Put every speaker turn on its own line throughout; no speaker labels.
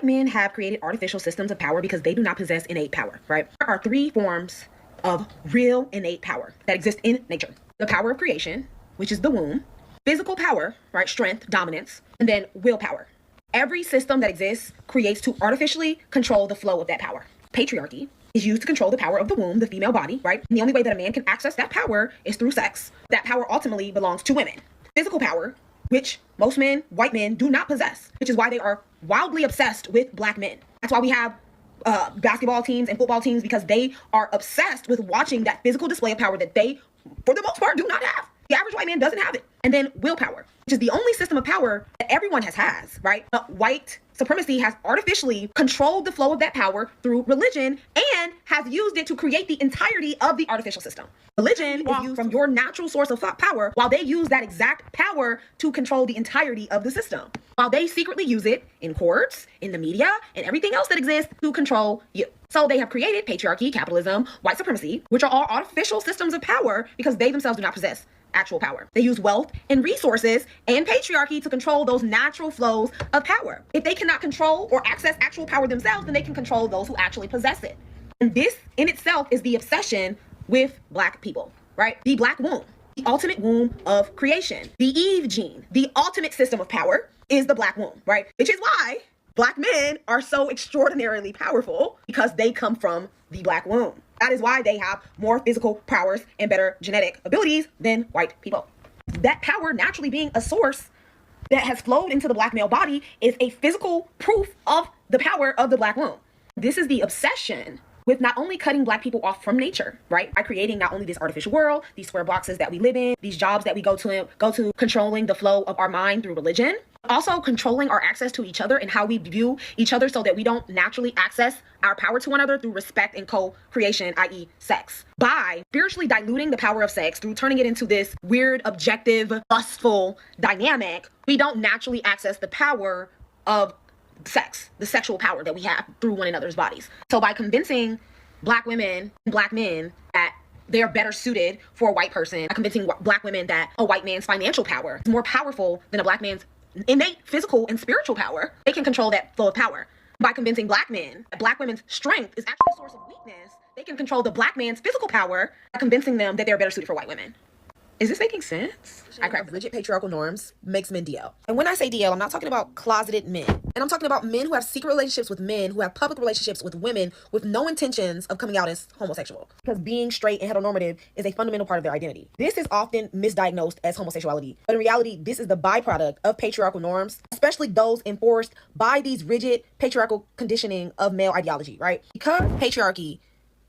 Men have created artificial systems of power because they do not possess innate power, right? There are three forms of real innate power that exist in nature. The power of creation, which is the womb, physical power, right? Strength, dominance, and then willpower. Every system that exists creates to artificially control the flow of that power. Patriarchy is used to control the power of the womb, the female body, right? And the only way that a man can access that power is through sex. That power ultimately belongs to women. Physical power, which most men, white men, do not possess, which is why they are wildly obsessed with black men. That's why we have basketball teams and football teams, because they are obsessed with watching that physical display of power that they, for the most part, do not have. The average white man doesn't have it. And then willpower, which is the only system of power that everyone has, right? But white supremacy has artificially controlled the flow of that power through religion and has used it to create the entirety of the artificial system. Religion is used from your natural source of power, while they use that exact power to control the entirety of the system. While they secretly use it in courts, in the media, and everything else that exists to control you. So they have created patriarchy, capitalism, white supremacy, which are all artificial systems of power because they themselves do not possess actual power. They use wealth and resources and patriarchy to control those natural flows of power. If they cannot control or access actual power themselves, then they can control those who actually possess it. And this in itself is the obsession with black people, right? The black womb, the ultimate womb of creation, the Eve gene, the ultimate system of power is the black womb, right? Which is why black men are so extraordinarily powerful, because they come from the black womb. That is why they have more physical powers and better genetic abilities than white people. That power naturally being a source that has flowed into the black male body is a physical proof of the power of the black womb. This is the obsession with not only cutting black people off from nature, right? By creating not only this artificial world, these square boxes that we live in, these jobs that we go to, controlling the flow of our mind through religion, also controlling our access to each other and how we view each other so that we don't naturally access our power to one another through respect and co-creation, i.e. sex. By spiritually diluting the power of sex through turning it into this weird, objective, lustful dynamic, we don't naturally access the power of sex, the sexual power that we have through one another's bodies. So by convincing black women and black men that they're better suited for a white person, by convincing black women that a white man's financial power is more powerful than a black man's innate physical and spiritual power, they can control that flow of power. By convincing black men that black women's strength is actually a source of weakness, they can control the black man's physical power by convincing them that they're better suited for white women. Is this making sense?
Rigid patriarchal norms makes men DL. And when I say DL, I'm not talking about closeted men. And I'm talking about men who have secret relationships with men, who have public relationships with women with no intentions of coming out as homosexual. Because being straight and heteronormative is a fundamental part of their identity. This is often misdiagnosed as homosexuality. But in reality, this is the byproduct of patriarchal norms, especially those enforced by these rigid patriarchal conditioning of male ideology, right? Because patriarchy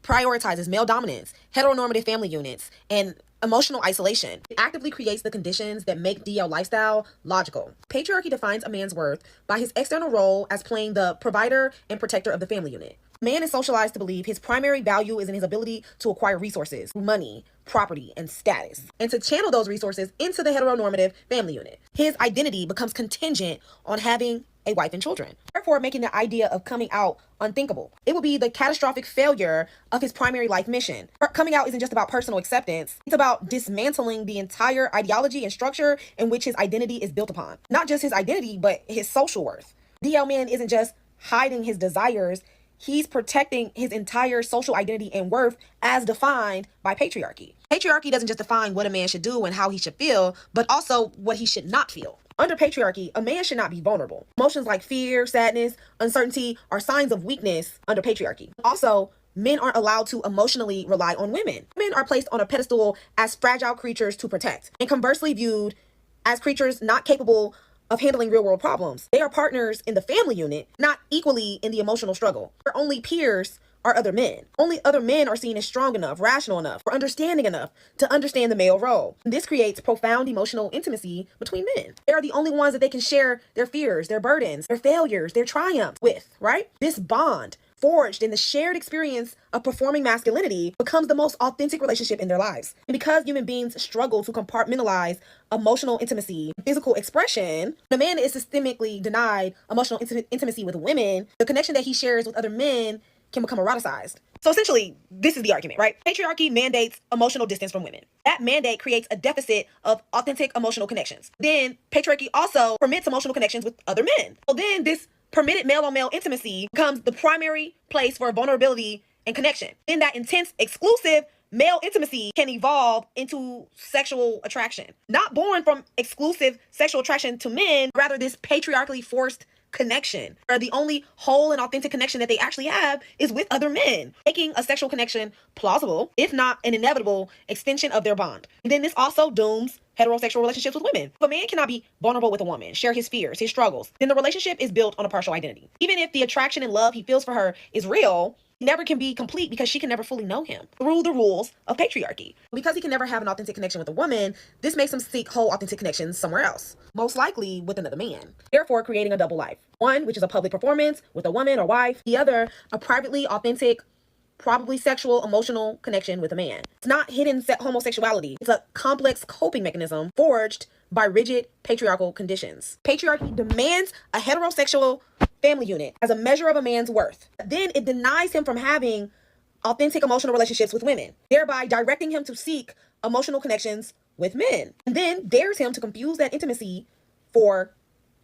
prioritizes male dominance, heteronormative family units, and emotional isolation. It actively creates the conditions that make DL lifestyle logical. Patriarchy defines a man's worth by his external role as playing the provider and protector of the family unit. Man is socialized to believe his primary value is in his ability to acquire resources, money, property, and status, and to channel those resources into the heteronormative family unit. His identity becomes contingent on having a wife and children, therefore making the idea of coming out unthinkable. It would be the catastrophic failure of his primary life mission. Coming out isn't just about personal acceptance. It's about dismantling the entire ideology and structure in which his identity is built upon. Not just his identity, but his social worth. DL man isn't just hiding his desires. He's protecting his entire social identity and worth as defined by patriarchy. Patriarchy doesn't just define what a man should do and how he should feel, but also what he should not feel. Under patriarchy, a man should not be vulnerable. Emotions like fear, sadness, uncertainty are signs of weakness under patriarchy. Also, men aren't allowed to emotionally rely on women. Men are placed on a pedestal as fragile creatures to protect, and conversely viewed as creatures not capable of handling real-world problems. They are partners in the family unit, not equally in the emotional struggle. Their only peers are other men. Only other men are seen as strong enough, rational enough, or understanding enough to understand the male role. This creates profound emotional intimacy between men. They are the only ones that they can share their fears, their burdens, their failures, their triumphs with, right? This bond, forged in the shared experience of performing masculinity, becomes the most authentic relationship in their lives. And because human beings struggle to compartmentalize emotional intimacy, physical expression, when a man is systemically denied emotional intimacy with women, the connection that he shares with other men can become eroticized. So essentially, this is the argument, right? Patriarchy mandates emotional distance from women. That mandate creates a deficit of authentic emotional connections. Then patriarchy also permits emotional connections with other men. So then this permitted male-on-male intimacy becomes the primary place for vulnerability and connection. Then that intense, exclusive male intimacy can evolve into sexual attraction. Not born from exclusive sexual attraction to men, rather this patriarchally forced connection, where the only whole and authentic connection that they actually have is with other men, making a sexual connection plausible, if not an inevitable extension of their bond. And then this also dooms heterosexual relationships with women. If a man cannot be vulnerable with a woman, share his fears, his struggles, then the relationship is built on a partial identity. Even if the attraction and love he feels for her is real, he never can be complete because she can never fully know him through the rules of patriarchy. Because he can never have an authentic connection with a woman, this makes him seek whole authentic connections somewhere else, most likely with another man, therefore creating a double life. One, which is a public performance with a woman or wife. The other, a privately authentic, probably sexual, emotional connection with a man. It's not hidden homosexuality. It's a complex coping mechanism forged by rigid patriarchal conditions. Patriarchy demands a heterosexual family unit as a measure of a man's worth. Then it denies him from having authentic emotional relationships with women, thereby directing him to seek emotional connections with men, and then dares him to confuse that intimacy for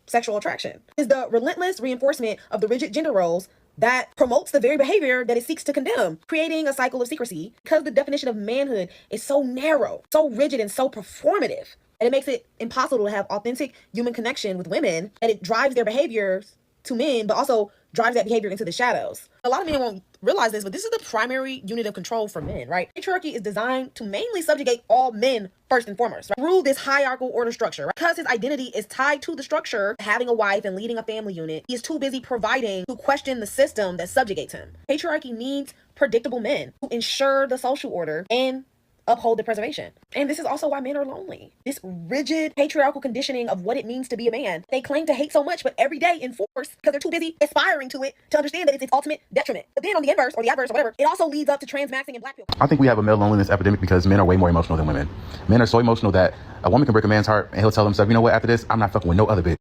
sexual attraction. It's the relentless reinforcement of the rigid gender roles that promotes the very behavior that it seeks to condemn, creating a cycle of secrecy because the definition of manhood is so narrow, so rigid, and so performative. And it makes it impossible to have authentic human connection with women, and it drives their behaviors to men, but also drives that behavior into the shadows. A lot of men won't realize this, but this is the primary unit of control for men, right? Patriarchy is designed to mainly subjugate all men first and foremost, right? Through this hierarchical order structure, right? Because his identity is tied to the structure, having a wife and leading a family unit, he is too busy providing to question the system that subjugates him. Patriarchy needs predictable men to ensure the social order and uphold the preservation. And this is also why men are lonely. This rigid patriarchal conditioning of what it means to be a man, they claim to hate so much, but every day enforce because they're too busy aspiring to it to understand that it's its ultimate detriment. But then on the inverse or the adverse or whatever, it also leads up to transmaxing and black people.
I think we have a male loneliness epidemic because men are way more emotional than women. Men are so emotional that a woman can break a man's heart and he'll tell himself, you know what, after this, I'm not fucking with no other bitch.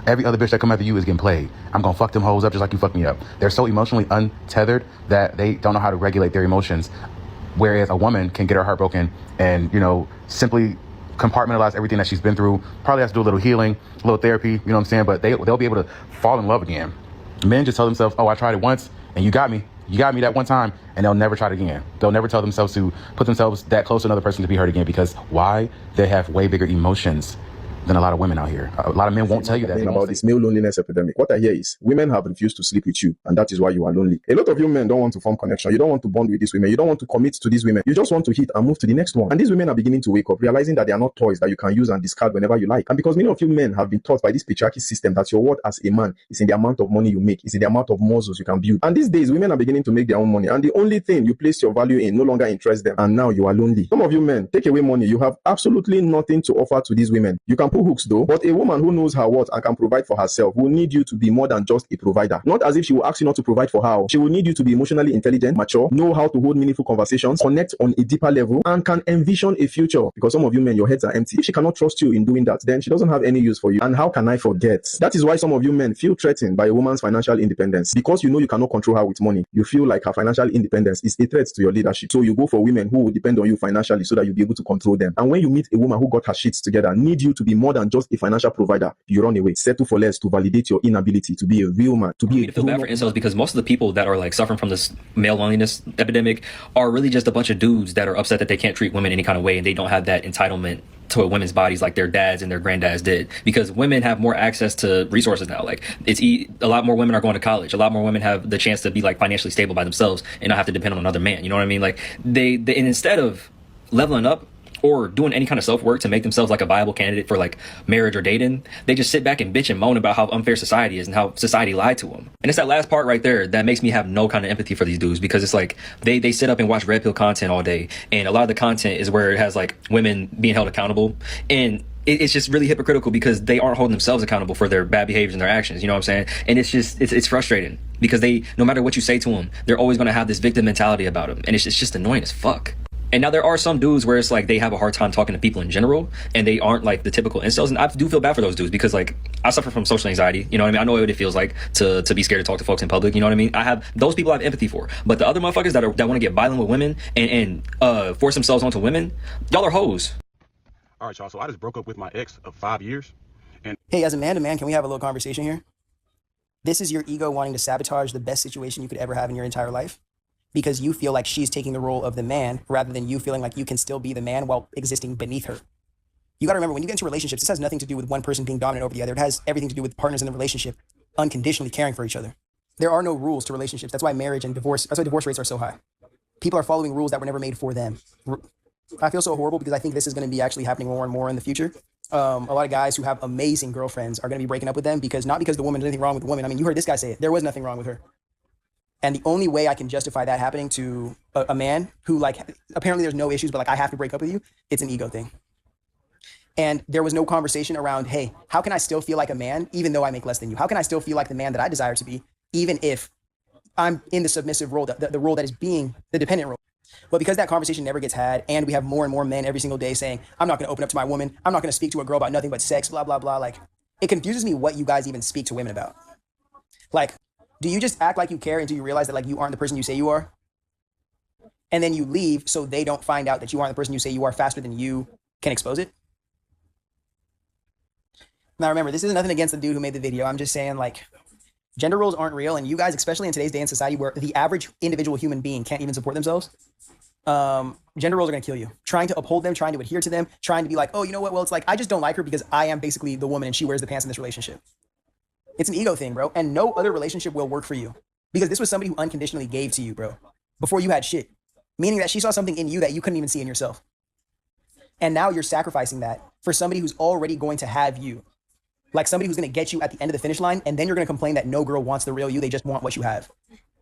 Every other bitch that come after you is getting played. I'm gonna fuck them hoes up just like you fucked me up. They're so emotionally untethered that they don't know how to regulate their emotions. Whereas a woman can get her heart broken and, simply compartmentalize everything that she's been through. Probably has to do a little healing, a little therapy, you know what I'm saying? But they'll be able to fall in love again. Men just tell themselves, oh, I tried it once and you got me. You got me that one time, and they'll never try it again. They'll never tell themselves to put themselves that close to another person to be hurt again because why? They have way bigger emotions than a lot of women out here. A lot of men won't tell you that.
About this male loneliness epidemic, what I hear is women have refused to sleep with you, and that is why you are lonely. A lot of you men don't want to form connection. You don't want to bond with these women. You don't want to commit to these women. You just want to hit and move to the next one. And these women are beginning to wake up, realizing that they are not toys that you can use and discard whenever you like. And because many of you men have been taught by this patriarchy system that your worth as a man is in the amount of money you make, is in the amount of muscles you can build. And these days, women are beginning to make their own money, and the only thing you place your value in no longer interests them. And now you are lonely. Some of you men take away money. You have absolutely nothing to offer to these women. You can pull hooks though, but a woman who knows her worth and can provide for herself will need you to be more than just a provider. Not as if she will ask you not to provide for her. She will need you to be emotionally intelligent, mature, know how to hold meaningful conversations, connect on a deeper level, and can envision a future. Because some of you men, your heads are empty. If she cannot trust you in doing that, then she doesn't have any use for you. And how can I forget? That is why some of you men feel threatened by a woman's financial independence. Because you know you cannot control her with money. You feel like her financial independence is a threat to your leadership. So you go for women who will depend on you financially so that you'll be able to control them. And when you meet a woman who got her shits together, need you to be more than just a financial provider, you run away. Settle for less to validate your inability to be a real man. To be
to feel bad for incels because most of the people that are like suffering from this male loneliness epidemic are really just a bunch of dudes that are upset that they can't treat women any kind of way and they don't have that entitlement to women's bodies like their dads and their granddads did, because women have more access to resources now. Like a lot more women are going to college. A lot more women have the chance to be like financially stable by themselves and not have to depend on another man. You know what I mean? Like they and instead of leveling up or doing any kind of self-work to make themselves like a viable candidate for like marriage or dating, they just sit back and bitch and moan about how unfair society is and how society lied to them. And it's that last part right there that makes me have no kind of empathy for these dudes, because it's like they sit up and watch red pill content all day, and a lot of the content is where it has like women being held accountable, and it's just really hypocritical because they aren't holding themselves accountable for their bad behaviors and their actions. You know what I'm saying? And it's just, it's frustrating because no matter what you say to them, they're always going to have this victim mentality about them. And it's just annoying as fuck. And now there are some dudes where it's like they have a hard time talking to people in general and they aren't like the typical incels. And I do feel bad for those dudes because like I suffer from social anxiety. You know what I mean? I know what it feels like to be scared to talk to folks in public. You know what I mean? Those people I have empathy for. But the other motherfuckers that want to get violent with women and force themselves onto women, y'all are hoes.
All right, y'all. So I just broke up with my ex of 5 years. And
hey, as a man to man, can we have a little conversation here?
This is your ego wanting to sabotage the best situation you could ever have in your entire life because you feel like she's taking the role of the man rather than you feeling like you can still be the man while existing beneath her. You got to remember, when you get into relationships, this has nothing to do with one person being dominant over the other. It has everything to do with partners in the relationship unconditionally caring for each other. There are no rules to relationships. That's why marriage and divorce, that's why divorce rates are so high. People are following rules that were never made for them. I feel so horrible because I think this is going to be actually happening more and more in the future. A lot of guys who have amazing girlfriends are going to be breaking up with them because not because the woman, there's anything wrong with the woman. I mean, you heard this guy say it. There was nothing wrong with her. And the only way I can justify that happening to a man who, like, apparently there's no issues, but like, I have to break up with you, it's an ego thing. And there was no conversation around, hey, how can I still feel like a man even though I make less than you? How can I still feel like the man that I desire to be even if I'm in the submissive role, the role that is being the dependent role? But because that conversation never gets had, and we have more and more men every single day saying, I'm not going to open up to my woman, I'm not going to speak to a girl about nothing but sex, blah, blah, blah. Like, it confuses me what you guys even speak to women about. Like, do you just act like you care until you realize that, like, you aren't the person you say you are? And then you leave so they don't find out that you aren't the person you say you are faster than you can expose it? Now, remember, this is nothing against the dude who made the video. I'm just saying, like, gender roles aren't real. And you guys, especially in today's day in society where the average individual human being can't even support themselves, gender roles are going to kill you. Trying to uphold them, trying to adhere to them, trying to be like, oh, you know what? Well, it's like, I just don't like her because I am basically the woman and she wears the pants in this relationship. It's an ego thing, bro. And no other relationship will work for you because this was somebody who unconditionally gave to you, bro, before you had shit. Meaning that she saw something in you that you couldn't even see in yourself. And now you're sacrificing that for somebody who's already going to have you. Like somebody who's going to get you at the end of the finish line. And then you're going to complain that no girl wants the real you. They just want what you have.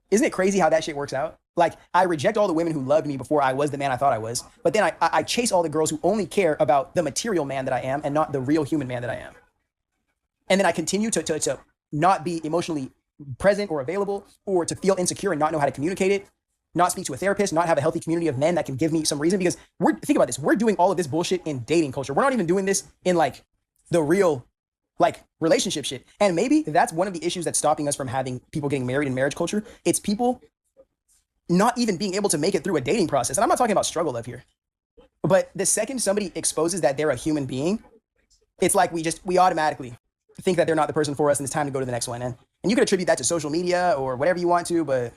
Isn't it crazy how that shit works out? Like, I reject all the women who loved me before I was the man I thought I was. But then I chase all the girls who only care about the material man that I am and not the real human man that I am. And then I continue to not be emotionally present or available, or to feel insecure and not know how to communicate it, not speak to a therapist, not have a healthy community of men that can give me some reason. Because think about this, we're doing all of this bullshit in dating culture. We're not even doing this in like the real like relationship shit. And maybe that's one of the issues that's stopping us from having people getting married in marriage culture. It's people not even being able to make it through a dating process. And I'm not talking about struggle love here, but the second somebody exposes that they're a human being, it's like we automatically think that they're not the person for us and it's time to go to the next one. And you could attribute that to social media or whatever you want to,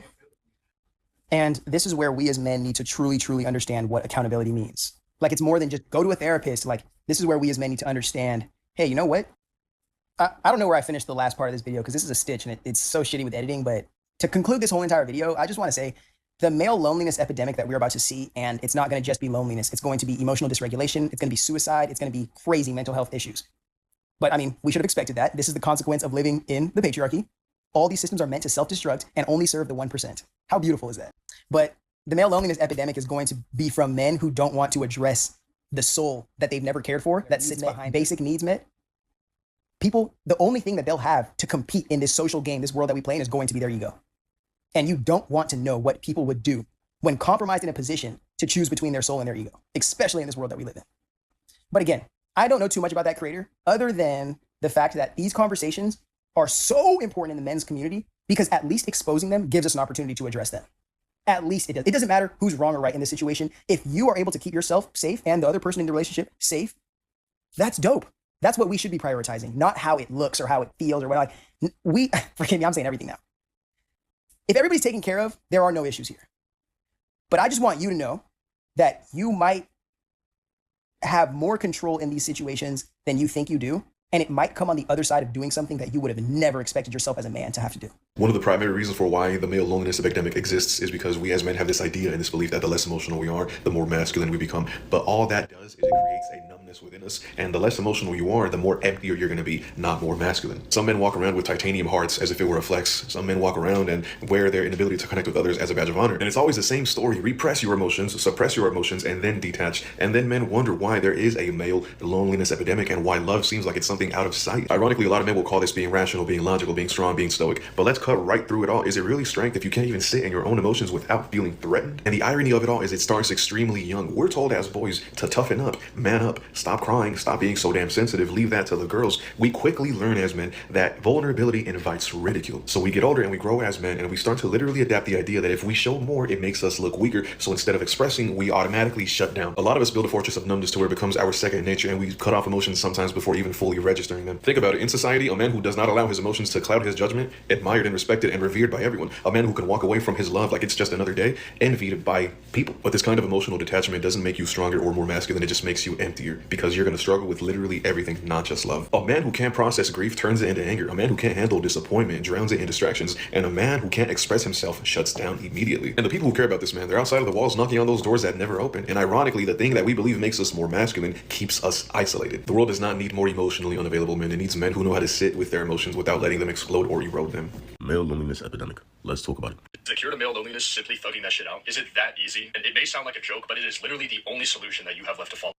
and this is where we as men need to truly, truly understand what accountability means. Like, it's more than just go to a therapist. Like, this is where we as men need to understand, hey, you know what? I don't know where I finished the last part of this video because this is a stitch and it's so shitty with editing. But to conclude this whole entire video, I just want to say the male loneliness epidemic that we're about to see, and it's not going to just be loneliness. It's going to be emotional dysregulation. It's going to be suicide. It's going to be crazy mental health issues. But I mean, we should have expected that. This is the consequence of living in the patriarchy. All these systems are meant to self-destruct and only serve the 1%. How beautiful is that? But the male loneliness epidemic is going to be from men who don't want to address the soul that they've never cared for, that sits behind basic needs met. People, the only thing that they'll have to compete in this social game, this world that we play in, is going to be their ego. And you don't want to know what people would do when compromised in a position to choose between their soul and their ego, especially in this world that we live in. But again, I don't know too much about that creator other than the fact that these conversations are so important in the men's community because at least exposing them gives us an opportunity to address them. At least it does. It doesn't matter who's wrong or right in this situation. If you are able to keep yourself safe and the other person in the relationship safe, that's dope. That's what we should be prioritizing, not how it looks or how it feels or what. Forgive me, I'm saying everything now. If everybody's taken care of, there are no issues here. But I just want you to know that you might have more control in these situations than you think you do. And it might come on the other side of doing something that you would have never expected yourself as a man to have to do.
One of the primary reasons for why the male loneliness epidemic exists is because we as men have this idea and this belief that the less emotional we are, the more masculine we become. But all that does is it creates a numbness within us. And the less emotional you are, the more emptier you're going to be, not more masculine. Some men walk around with titanium hearts as if it were a flex. Some men walk around and wear their inability to connect with others as a badge of honor. And it's always the same story. Repress your emotions, suppress your emotions, and then detach. And then men wonder why there is a male loneliness epidemic and why love seems like it's something out of sight. Ironically, a lot of men will call this being rational, being logical, being strong, being stoic. But let's cut right through it all. Is it really strength if you can't even sit in your own emotions without feeling threatened? And the irony of it all is it starts extremely young. We're told as boys to toughen up, man up, stop crying, stop being so damn sensitive, leave that to the girls. We quickly learn as men that vulnerability invites ridicule. So we get older and we grow as men, and we start to literally adapt the idea that if we show more, it makes us look weaker. So instead of expressing, we automatically shut down. A lot of us build a fortress of numbness to where it becomes our second nature, and we cut off emotions sometimes before even fully registering them. Think about it. In society, a man who does not allow his emotions to cloud his judgment, admired and respected and revered by everyone. A man who can walk away from his love like it's just another day, envied by people. But this kind of emotional detachment doesn't make you stronger or more masculine. It just makes you emptier, because you're going to struggle with literally everything, not just love. A man who can't process grief turns it into anger. A man who can't handle disappointment drowns it in distractions. And a man who can't express himself shuts down immediately. And the people who care about this man, they're outside of the walls knocking on those doors that never open. And ironically, the thing that we believe makes us more masculine keeps us isolated. The world does not need more emotionally unavailable men. It needs men who know how to sit with their emotions without letting them explode or erode them.
Male loneliness epidemic. Let's talk about it.
The cure to male loneliness, simply thugging that shit out. Is it that easy? And it may sound like a joke, but it is literally the only solution that you have left to follow.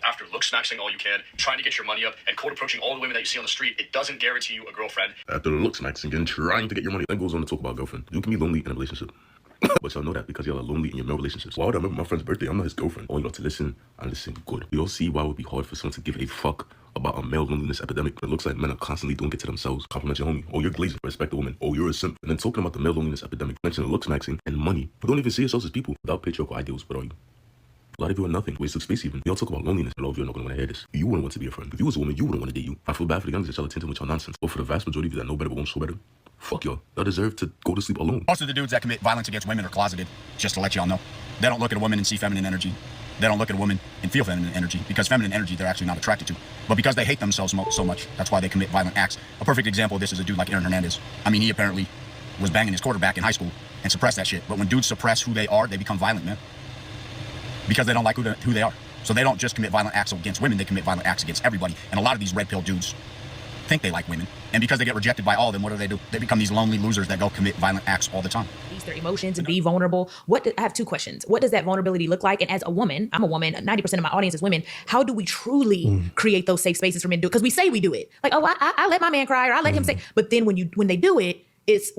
After look-smacking all you can, trying to get your money up, and cold approaching all the women that you see on the street, it doesn't guarantee you a girlfriend.
After the looks maxing and trying to get your money, then goes on to talk about girlfriend. You can be lonely in a relationship. But y'all know that because y'all are lonely in your male relationships. Why would I remember my friend's birthday? I'm not his girlfriend. I want y'all to listen and listen good. We all see why it would be hard for someone to give a fuck about a male loneliness epidemic. It looks like men are constantly doing it to themselves. Compliment your homie. Oh, you're glazing. Respect the woman. Oh, you're a simp. And then talking about the male loneliness epidemic, mentioning looks maxing and money. But don't even see yourselves as people without patriarchal ideals. What are you? A lot of you are nothing. Waste of space even. Y'all talk about loneliness. A lot of you are not going to want to hear this. You wouldn't want to be a friend. If you was a woman, you wouldn't want to date you. I feel bad for the youngsters that y'all attention with your nonsense. But for the vast majority of you that know better but won't show better, fuck y'all. Y'all deserve to go to sleep alone.
Most of the dudes that commit violence against women are closeted, just to let y'all know. They don't look at a woman and see feminine energy. They don't look at a woman and feel feminine energy, because feminine energy they're actually not attracted to. But because they hate themselves so much, that's why they commit violent acts. A perfect example of this is a dude like Aaron Hernandez. I mean, he apparently was banging his quarterback in high school and suppressed that shit. But when dudes suppress who they are, they become violent, man. Because they don't like who they are. So they don't just commit violent acts against women, they commit violent acts against everybody. And a lot of these red pill dudes think they like women. And because they get rejected by all of them, what do? They become these lonely losers that go commit violent acts all the time.
Release their emotions and be vulnerable. I have two questions. What does that vulnerability look like? And as a woman, I'm a woman, 90% of my audience is women. How do we truly create those safe spaces for men to do it? Because we say we do it. Like, oh, I let my man cry, or I let him say, but then when they do it, it's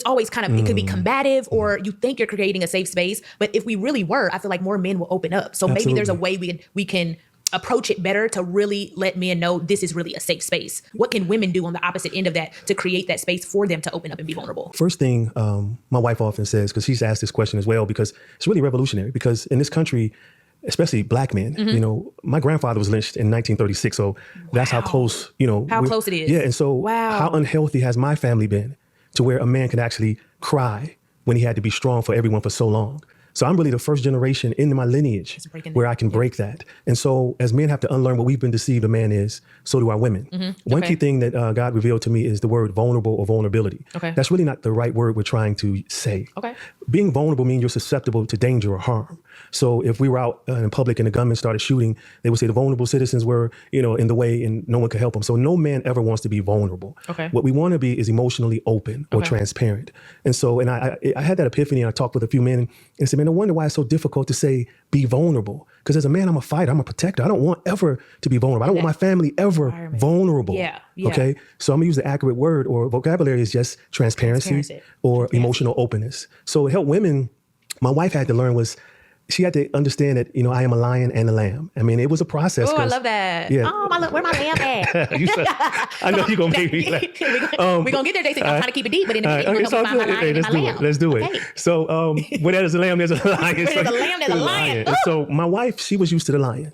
always kind of, it could be combative, or you think you're creating a safe space. But if we really were, I feel like more men will open up. So maybe there's a way we can approach it better to really let men know this is really a safe space. What can women do on the opposite end of that to create that space for them to open up and be vulnerable?
First thing my wife often says, because she's asked this question as well, because it's really revolutionary, because in this country, especially black men, you know, my grandfather was lynched in 1936. So that's how close, you know.
How close it is.
Yeah. And so how unhealthy has my family been to where a man could actually cry when he had to be strong for everyone for so long? So I'm really the first generation in my lineage where I can break that. And so as men have to unlearn what we've been deceived a man is, so do our women. One key thing that God revealed to me is the word vulnerable or vulnerability. That's really not the right word we're trying to say. Being vulnerable means you're susceptible to danger or harm. So if we were out in public and the gunman started shooting, they would say the vulnerable citizens were, you know, in the way and no one could help them. So no man ever wants to be vulnerable. What we want to be is emotionally open or transparent. And so, and I had that epiphany, and I talked with a few men and said, man, I wonder why it's so difficult to say be vulnerable. Because as a man, I'm a fighter, I'm a protector. I don't want ever to be vulnerable. I don't want my family ever vulnerable. Okay, so I'm gonna use the accurate word or vocabulary is just transparency or emotional openness. So to help women, my wife had to learn was, she had to understand that, you know, I am a lion and a lamb. I mean, it was a process.
Oh, I love that.
Yeah.
Oh, where my lamb at?
I know you're going to make me laugh.
We're going to get there. They say, I'm trying to keep it deep, but in the beginning, you're going to find my lion and my lamb.
Let's do it. So where there's a lamb, there's a lion.
Where there's a lamb, there's a lion.
And so my wife, she was used to the lion.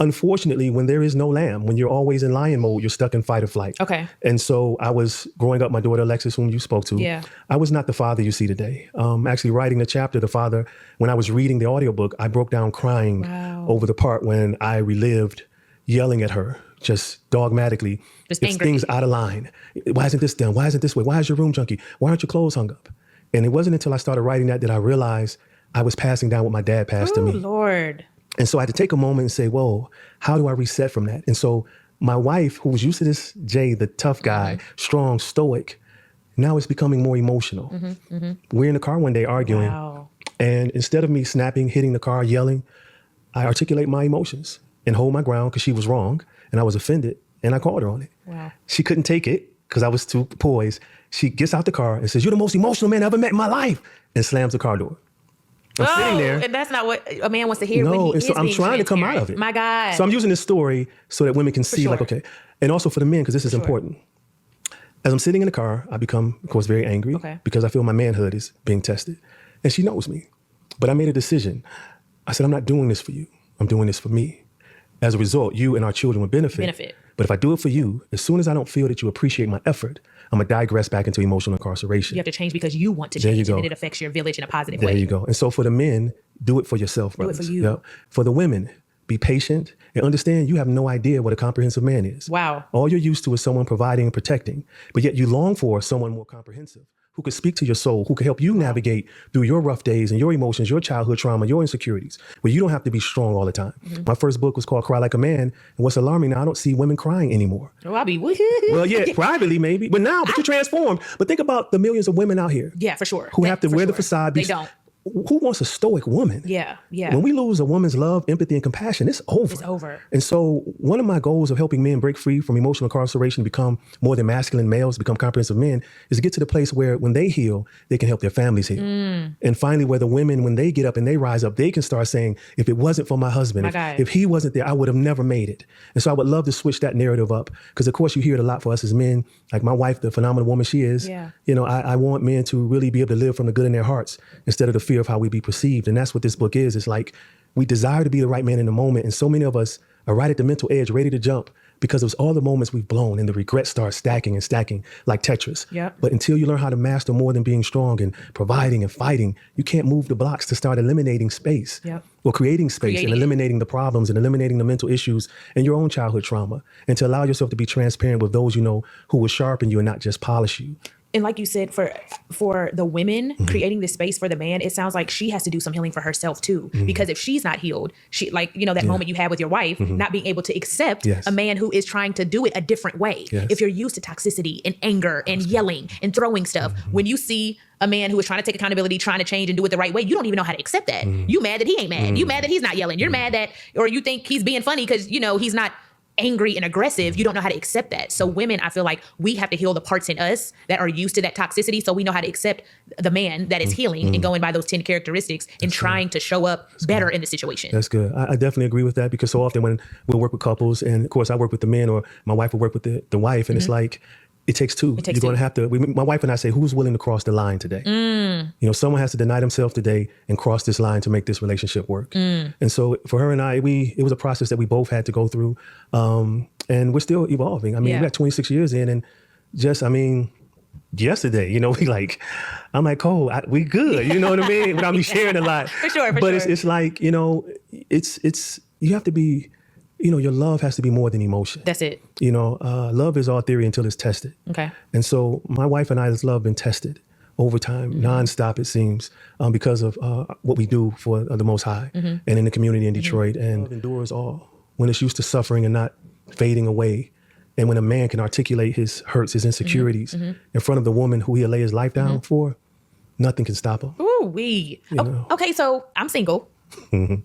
Unfortunately, when there is no lamb, when you're always in lion mode, you're stuck in fight or flight. And so I was growing up, my daughter Alexis, whom you spoke to, I was not the father you see today. Actually writing the chapter, the father, when I was reading the audiobook, I broke down crying over the part when I relived yelling at her, just dogmatically. Just it's things out of line. Why isn't this done? Why isn't this way? Why is your room junky? Why aren't your clothes hung up? And it wasn't until I started writing that I realized I was passing down what my dad passed to me.
Lord.
And so I had to take a moment and say, whoa, how do I reset from that? And so my wife, who was used to this Jay, the tough guy, strong, stoic, now it's becoming more emotional. We're in the car one day arguing. And instead of me snapping, hitting the car, yelling, I articulate my emotions and hold my ground because she was wrong and I was offended, and I called her on it. She couldn't take it because I was too poised. She gets out the car and says, "You're the most emotional man I ever met in my life," and slams the car door. I'm sitting there.
And that's not what a man wants to hear.
No,
when he
and so
is
I'm
being
trying to come out
transparent.
of it.
My God.
So I'm using this story so that women can see, like, okay, and also for the men, because this is important. As I'm sitting in the car, I become, of course, very angry because I feel my manhood is being tested. And she knows me. But I made a decision. I said, I'm not doing this for you. I'm doing this for me. As a result, you and our children will benefit. But if I do it for you, as soon as I don't feel that you appreciate my effort, I'm going to digress back into emotional incarceration.
You have to change because you want to
There you
change, and
go.
then it affects your village in a positive
There
way.
you go. And so for the men, do it for yourself,
Do it
brothers.
for you.
Yep. For the women, be patient and understand you have no idea what a comprehensive man is.
Wow.
All you're used to is someone providing and protecting, but yet you long for someone more comprehensive who could speak to your soul, who could help you navigate through your rough days and your emotions, your childhood trauma, your insecurities, where you don't have to be strong all the time. My first book was called Cry Like a Man. And what's alarming now, I don't see women crying anymore.
Oh, I'll be
Well, yeah, privately maybe, but now, but you're transformed. But think about the millions of women out here
Yeah, for sure.
who have to wear the facade.
They don't.
Who wants a stoic woman?
Yeah, yeah.
When we lose a woman's love, empathy, and compassion, it's over.
It's over.
And so one of my goals of helping men break free from emotional incarceration, become more than masculine males, become comprehensive men, is to get to the place where when they heal, they can help their families heal. And finally, where the women, when they get up and they rise up, they can start saying, if it wasn't for my husband, if he wasn't there, I would have never made it. And so I would love to switch that narrative up because, of course, you hear it a lot for us as men. Like my wife, the phenomenal woman she is, you know, I want men to really be able to live from the good in their hearts instead of the fear of how we be perceived. And that's what this book is. It's like we desire to be the right man in the moment. And so many of us are right at the mental edge, ready to jump because it was all the moments we've blown and the regrets start stacking and stacking like Tetris.
Yep.
But until you learn how to master more than being strong and providing and fighting, you can't move the blocks to start eliminating space.
Yep.
Or creating space and eliminating the problems and eliminating the mental issues and your own childhood trauma. And to allow yourself to be transparent with those you know who will sharpen you and not just polish you.
And like you said, for the women creating this space for the man, it sounds like she has to do some healing for herself too. Because if she's not healed, she like, you know, that moment you had with your wife, not being able to accept a man who is trying to do it a different way. If you're used to toxicity and anger and yelling and throwing stuff, when you see a man who is trying to take accountability, trying to change and do it the right way, you don't even know how to accept that. You mad that he ain't mad. You mad that he's not yelling. You're mad that, or you think he's being funny because, you know, he's not angry and aggressive. You don't know how to accept that. So women, I feel like we have to heal the parts in us that are used to that toxicity so we know how to accept the man that is healing and going by those 10 characteristics and trying to show up better in the situation.
That's good. I definitely agree with that because so often when we'll work with couples, and of course I work with the men or my wife will work with the wife, and it's like, it takes two. You're going to have to, my wife and I say, who's willing to cross the line today? You know, someone has to deny themselves today and cross this line to make this relationship work. And so for her and I, it was a process that we both had to go through. And we're still evolving. I mean, we got 26 years in and just, I mean, yesterday, you know, I'm like, Cole, we good. You know what I mean? Without me sharing a lot.
For sure.
But it's like, you know, it's, you have to be, you know, your love has to be more than emotion.
That's it.
You know, love is all theory until it's tested.
Okay.
And so my wife and I's love been tested over time, nonstop it seems, because of what we do for the Most High and in the community in Detroit. And love endures all. When it's used to suffering and not fading away, and when a man can articulate his hurts, his insecurities in front of the woman who he'll lay his life down for, nothing can stop him.
Ooh, wee. Okay, so I'm single. I'm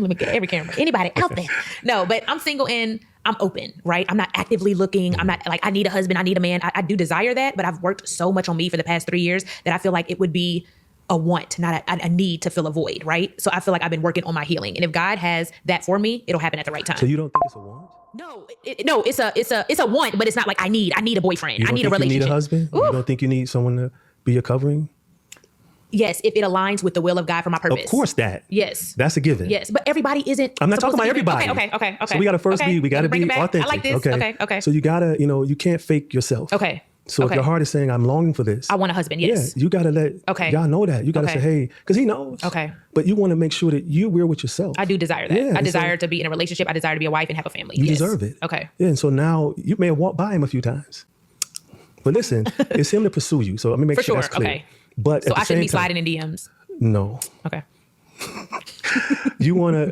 looking at every camera. Anybody out there? No, but I'm single and I'm open, right? I'm not actively looking. I'm not like, I need a husband, I need a man. I do desire that, but I've worked so much on me for the past 3 years that I feel like it would be a want, not a need to fill a void, right? So I feel like I've been working on my healing. And if God has that for me, it'll happen at the right time.
So you don't think it's a want?
No, it's a want, but it's not like I need a boyfriend. I need a relationship.
You need a husband?
Ooh.
You don't think you need someone to be your covering?
Yes, if it aligns with the will of God for my purpose.
Of course that.
Yes.
That's a given.
Yes, but everybody isn't.
I'm not talking about
supposed to be-
everybody.
Okay.
So we got to first
Okay.
we got to
Bring
be
it back.
authentic.
I like this. Okay.
So you got to, you know, you can't fake yourself.
Okay.
So if your heart is saying, I'm longing for this.
I want a husband, yes.
Yeah, you got to let y'all know that. You got to say, hey, because he knows.
Okay.
But you want to make sure that you're real with yourself.
I do desire that.
Yeah,
I desire to be in a relationship. I desire to be a wife and have a family.
You
Yes.
deserve it.
Okay.
Yeah, and so now you may have walked by him a few times. But listen, it's him to pursue you. So let me make
For
sure
sure.
that's clear.
Okay.
But
So
at the
I shouldn't be
same time-
sliding in DMs.
No.
Okay.
You want to...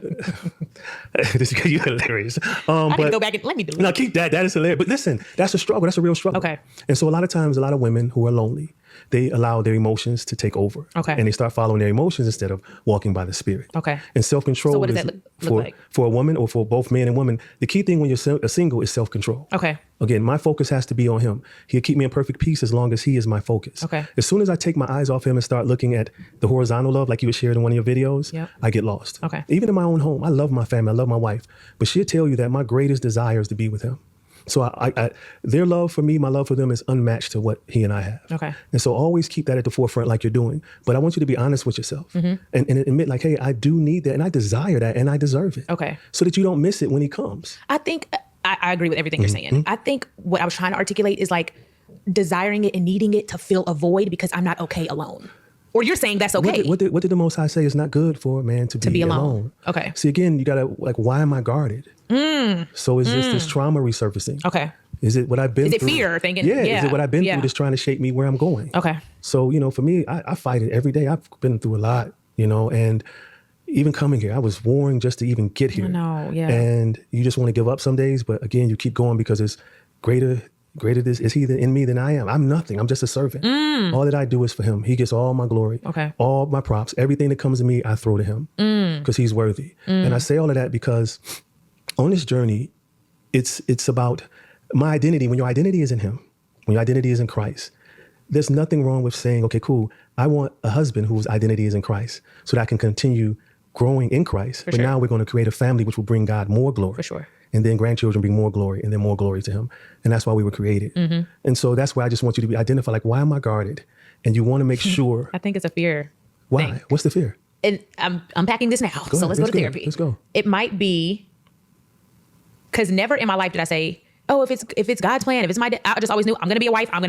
This is you hilarious.
I need to go back and let me do it.
No, keep that. That is hilarious. But listen, that's a struggle. That's a real struggle.
Okay.
And so a lot of times, a lot of women who are lonely, they allow their emotions to take over.
Okay.
And they start following their emotions instead of walking by the Spirit.
Okay.
And self-control
So what does
is
that look like?
for a woman or for both men and women. The key thing when you're a single is self-control.
Okay.
Again, my focus has to be on him. He'll keep me in perfect peace as long as he is my focus.
Okay.
As soon as I take my eyes off him and start looking at the horizontal love, like you shared in one of your videos,
Yep.
I get lost.
Okay.
Even in my own home, I love my family, I love my wife, but she'll tell you that my greatest desire is to be with him. So their love for me, my love for them is unmatched to what he and I have.
Okay.
And so always keep that at the forefront like you're doing. But I want you to be honest with yourself and admit like, hey, I do need that and I desire that and I deserve it.
Okay.
So that you don't miss it when he comes.
I think I agree with everything you're saying. I think what I was trying to articulate is like desiring it and needing it to fill a void because I'm not okay alone. Or you're saying that's okay.
What did the Most High say? It's not good for a man to be alone.
Okay.
See, again, you gotta like, why am I guarded? So is this trauma resurfacing?
Okay.
Is it what I've been
Is it
through?
fear thinking?
Yeah. Is it what I've been
yeah.
through that's trying to shape me where I'm going?
Okay.
So, for me, I fight it every day. I've been through a lot, and even coming here, I was warring just to even get here.
I know, yeah.
And you just want to give up some days, but again, you keep going because it's greater this is he in me than I am. I'm nothing. I'm just a servant. All that I do is for him. He gets all my glory.
Okay.
All my props. Everything that comes to me, I throw to him because he's worthy. And I say all of that because on this journey, it's about my identity. When your identity is in him, when your identity is in Christ, there's nothing wrong with saying, okay, cool. I want a husband whose identity is in Christ so that I can continue growing in Christ. But now we're going to create a family which will bring God more glory.
For sure.
And then grandchildren bring more glory and then more glory to him. And that's why we were created. And so that's why I just want you to be identified, like, why am I guarded? And you want to make sure.
I think it's a fear.
Why?
thing.
What's the fear?
And I'm unpacking this now.
Go
So
ahead.
let's go to
go.
therapy.
Let's go.
It might be because never in my life did I say, oh, if it's God's plan, if it's I just always knew I'm going to be a wife, I'm going to be